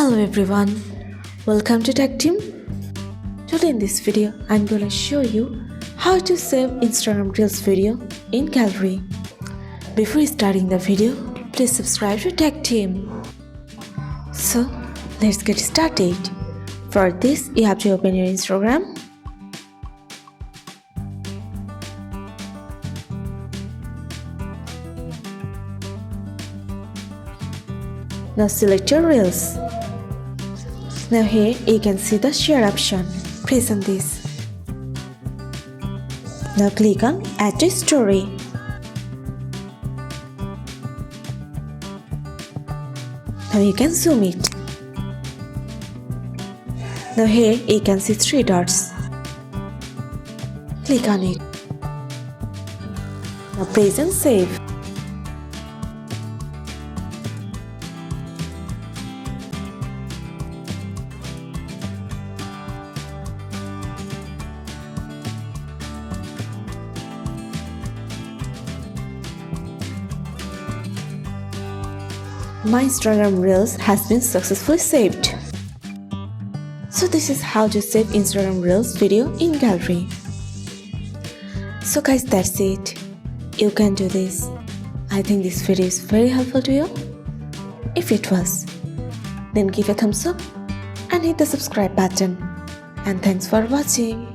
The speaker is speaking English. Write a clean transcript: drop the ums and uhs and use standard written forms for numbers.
Hello everyone, welcome to Tactim. Today in this video, I'm gonna show you how to save Instagram Reels video in gallery. Before starting the video, please subscribe to Tactim. So, let's get started. For this, you have to open your Instagram. Now select your Reels. Now here you can see the share option. Press on this. Now click on Add to Story. Now you can zoom it. Now here you can see 3 dots. Click on it. Now press and save. My Instagram Reels has been successfully saved. So this is how to save Instagram Reels video in gallery. So guys, that's it. You can do this. I think this video is very helpful to you. If it was, then give a thumbs up and hit the subscribe button. And thanks for watching.